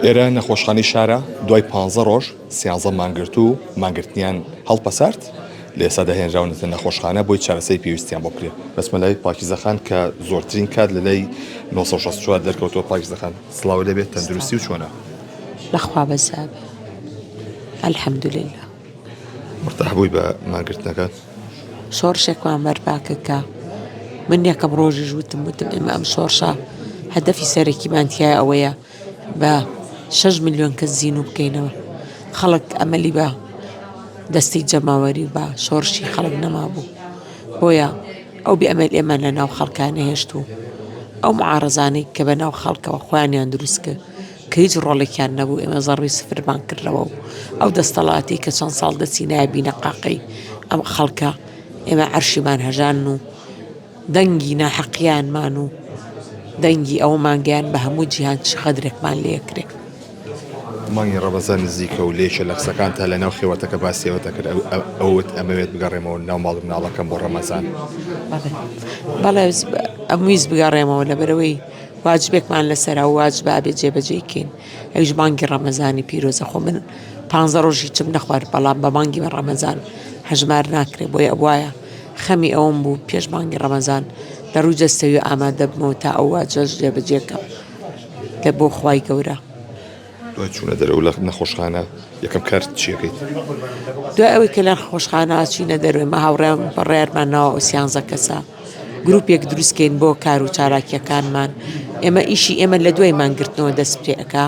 ئێرە نەخۆشخانەی شارە دوای 15 ڕۆژ سیانزە مانگرت و مانگرتنیان هەڵپەسارد لە ئێستا دەهێنراونەتە نەخۆشخانە بۆی چارەسەری پێویستیان بۆ بکرێت بەسمە لای پاکیزەخان کە زۆرترین کات لە لای 1964 دەرکەوتەوە پاکیزەخان سڵاو لەبێت تەندروستی و چۆنە لەخوا بەزابێ الحەمدولله مرتاح بووی بە مانگرتنەکەت شۆڕشێکمان بەرپاکەکە من یەکەم ڕۆژیش وتم ئێمە ئەم شۆڕشە هەدەفی سەرەکیمان تایە ئەوەیە بە 6 ملیۆن کەس زین و بکەینەوە خەڵک ئەمەلی بە دەستی جەماوەری بە شۆڕشی خەڵک نەمابوو بۆیە ئەو بێئەمەل ئێمە لە ناو خەڵکانە هێشت و ئەو معارەزانەی کە بە ناو خەڵکەوە خۆیانیان دروست کرد کە هیچ ڕۆڵێکیان نەبوو ئێمە زەڕوی سفرمان کردەوە و ئەو دەستەڵاتی کە چەند ساڵ دەچی نایبینە قاقەی ئەم خەڵکە ئێمە عەرشیمان هەژان و دەنگی ناحەقیانمان و دەنگی ئەومان گەیان بە هەموو جیهان چ خەدرێکمان لێکرێ مانگی ڕەمەزان نزیکە و لێشە لە قسەکانتە لە ناو خێوەتەکە باسیەوەتە کرد ئەوت ئەمەوێت بگەڕێمەوە ناو ماڵ مناڵەکەم بۆ ڕەمەزان بەڵێ ئەمویست بگەڕێمەوە لەبەرەوەی واجبێکمان لەسەر و واجب ئابێ جێبەجێکەین ئەویش مانگی ڕەمەزانی پیرۆزە خۆ من 15 ڕۆژی چم نەخوارد بەڵام بە مانگی بە ڕەمەزان هەژمار ناکرێ بۆیە وایە خەمی ئەوم بوو پێش مانگی ڕەمەزان لە ڕوو جەستەوی ئامادە بمەوە تا ئەو واجەش جێبەجێکەم لە بۆ خوای گەورە دوای چوونە دەرەوە لە نەخۆشخانە یەکەم کارت چیەکەیت دوای ئەوەی کە لە خۆشخانە ئاچینە دەروێ مە هاوڕێم بەڕێرمانەوە ئەو سیانزە کەسە گروپێک دروستکەین بۆ کار و چالاکیەکانمان ئێمە ئیشی ئێمە لە دوای مانگرتنەوە دەست پێەکە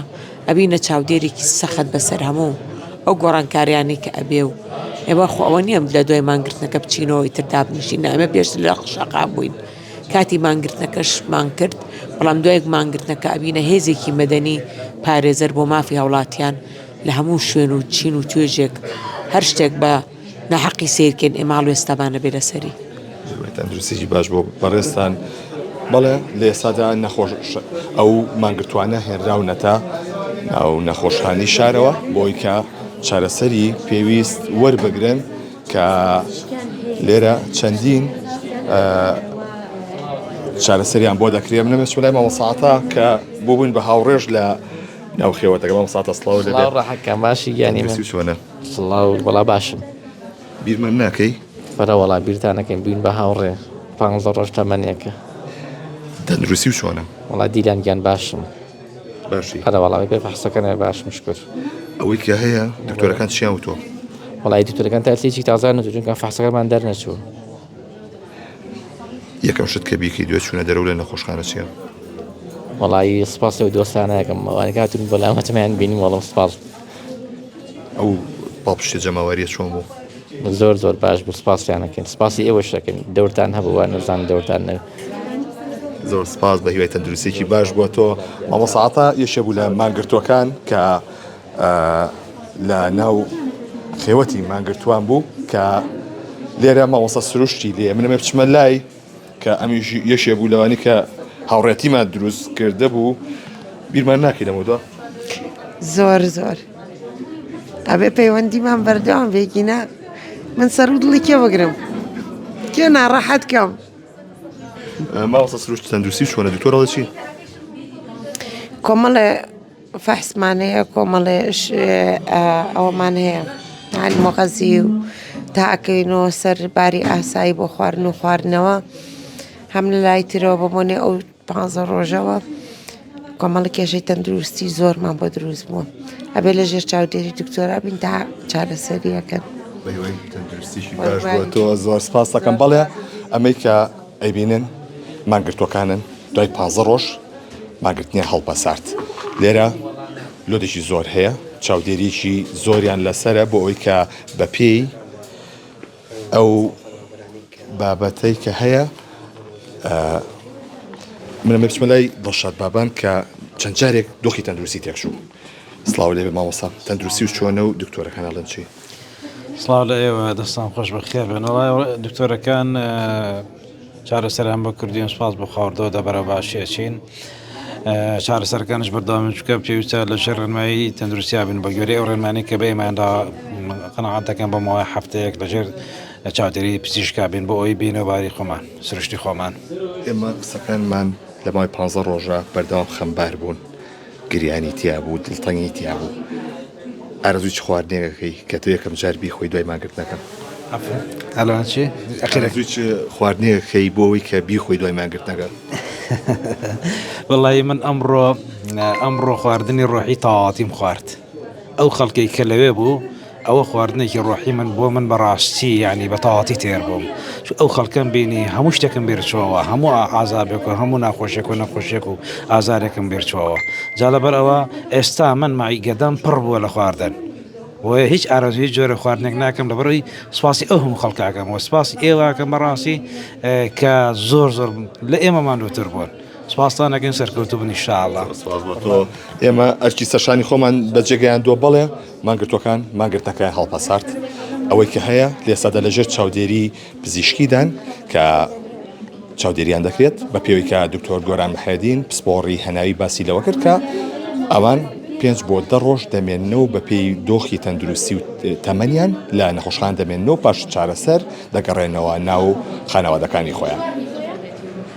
ئەبینە چاودێرێکی سەخت بەسەر هەموو ئەو گۆڕانکاریانی کە ئەبێ و ئێمە خۆ ئەوە نییە لە دوای مانگرتنەکە بچینەوە ئیتر دابنیشینە ئەمە پێشتر لە قشەقا بووین کاتی مانگرتنەکەشمان کرد بەڵام دوای مانگرتنەکە ئەبینە هێزێکی مەدەنی پارێزەر بۆ مافی هەوڵاتیان لە هەموو شوێن و چین و توێژێک هەر شتێک بە نەحەقی سیرکەین ئێماڵ وێستامانە بێ لەسەری تەندروستیی باش بۆ بەڕێستان بەڵێ لە ئێستادا نەخۆش ئەو مانگرتوانە هێنراونەتە ناو نەخۆشخانەی شارەوە بۆی کە چارەسەری پێویست وەربگرن کە لێرە چەندین چارەسەریان بۆ دەکرێ من نەمەوێت لای مامۆساعەتە کە بۆ بووین بە هاوڕێژ لە ناو خێوەتەکە مامۆساعەتە سڵاو لەبێت ڕاحەکەم باشی گیانی من چۆنە سڵاو وەڵا باشم بیرمان ناکەی بەرە وەڵا بیرتانەکەین بووین بە هاوڕێ 15 ڕۆژ تەمەنیەکە تەندروستی و چۆنە وەڵا دیلان گیان باشم باشی هەرە وەڵامی پێ فەحسەکەنە باشم شکر ئەوەی کە هەیە دکتۆرەکان چیان وتۆ وەڵای دکتۆرەکان تا هەرچێکی تازان نەچوو چونکە فەحسەکەمان دەرنەچوو یەکەم شت کە بیکەی دوێ چوونە دەرەوە لە نەخۆشخانە چییە وەڵایی سپاس لەو دۆستانەکەم ئەوانە کاتون بۆ لامەتەمەیان بینیم وەڵام سپاس ئەو پاڵپشتی جەماوەریە چۆن بوو زۆر زۆر باش بوو سپاسیانەکەین سپاسی ئێوەش دەکەین دەورتان هەبوو وان نەزان دەورتان نەوێت زۆر سپاس بە هیوای تەندروستێکی باش بووە تۆ مامۆساعەتە یەشێ بوو لە مانگرتوەکان کە لە ناو خێوەتی مانگرتوان بوو کە لێرە مامۆستا سروشتی لێ منەمێ بچمە لای کە ئەمیش یەشێ بوو لەوانی کە هاوڕێتیمان دروست کردە بوو بیرمان ناکەی لەمەوە زۆر زۆر ئەبێ پەیوەندیمان بەردەوام بێگینە من سەر و دڵی کێ بگرم کێ ناڕەحەت کەم مامۆستا سروشت تەندروستی چۆنە دکتۆرەڵە چی کۆمەڵێ فەحسمان هەیە کۆمەڵێش ئەوەمان هەیە مۆغەزی و تاکەینەوە سەر باری ئاسایی بۆ خواردن و خواردنەوە هەم لە لای ترەوە بۆنێ ئەو 15 ڕۆژەوە کۆمەڵی کێشەی تەندروستی زۆرمان بۆ دروست بووە ئەبێ لە ژێر چاودێری دکتۆرا بین تا چارەسەریەکەن تۆ زۆر سپاس دەکەم بەڵێ ئەمەی کە ئەیبینن مانگرتوەکانن دوای 15 ڕۆژ مانگرتنیە هەڵبەسارد لێرە لۆدێکی زۆر هەیە چاودێریی زۆریان لەسرە بۆ ئەوی کە بە پێی ئەو بابەتەی کە هەیە منە بچمە لای دڵشاد بابان کە چەند جارێک دۆخی تەندروستی تێکشوو سڵاو لێ بێ مامۆستا تەندروستی و چۆنە و دکتۆرەکان هەڵەن چی سڵاو لە ئێوە دەستان خۆش بەخێر بێن وڵای دکتۆرەکان چارەسەریان بۆ کردیین سپاس بۆ خاوەردەوە دەبەرە باشیەچین چارەسەرەکانش بەرداوام چکە پێویستە لە ژێر ڕێنمایی تەندروستیا بن بە گوێرەی ئەو ڕێنمانی کە بێماندا قەناعەت دەکەن بە ماوەی هەفتەیەک لە ژێر چاودێری پزیشکا بین بۆ ئەوی بینەواری خۆمان سروشتی خۆمان ئێمە قسەکانمان لە ماوەی 15 ڕۆژە بەردەوام خەمبار بوون گریانی تیا بوو دڵتەنگی تیا بوو ئارەزوی چ خواردنێکەکەی کە تۆ یەکەم جار بیخۆی دوای ماگرتنەکەم الان چی؟ ئارەزوی چ خواردنێکەکەی بۆ ئەوەی کە بیخۆی دوای ماگرتنەکە والله من ئەمڕۆ خواردنی ڕۆحی تاواتیم خوارد ئەو خەڵکی کە لەوێ بوو ئەوە خواردنێکی ڕۆحی من بۆ من بەڕاستی یعنی بە تاواتی تێر بووم ئەو خەڵکەم بینی هەموو شتێکم بێرچەوە هەموو ئازابێک و هەموو ناخۆشیێک و نەخۆشیێک و ئازارێکم بێرچەوە جا لەبەر ئەوە ئێستا من مایگەدەم پڕ بووە لە خواردن و هیچ ئارەزوی جۆرە خواردنێک ناکەم لەبەرەوەی سوپاسی ئەو هەموو خەڵکاکەمەوە سپاسی ئێوەکەم بەڕاستی کە زۆر لە ئێمەمان دوتر بوون سپاسانەکەن سەرکەوتو بن ئینشاءالله ئێمە ئەرکی سەرشانی خۆمان بەجێگەیان دۆ بەڵێ ماگرتوەکان ماگرتەکە هەڵپەسارد ئەوەی کە هەیە لێسەدە لەژێر چاودێری پزیشکیدان کە چاودێریان دەکرێت بە پێوەی کە دکتۆر گۆران محەدین پسپۆڕی هەناوی باسی لەوە کرد کە ئەوان 5 بۆ 10 ڕۆژ دەمێننەوە بە پێی دۆخی تەندروستی و تەمەنیان لە نەخۆشخان دەمێننەوە پاش چارەسەر دەگەڕێنەوە ناو خانەوادەکانی خۆیان.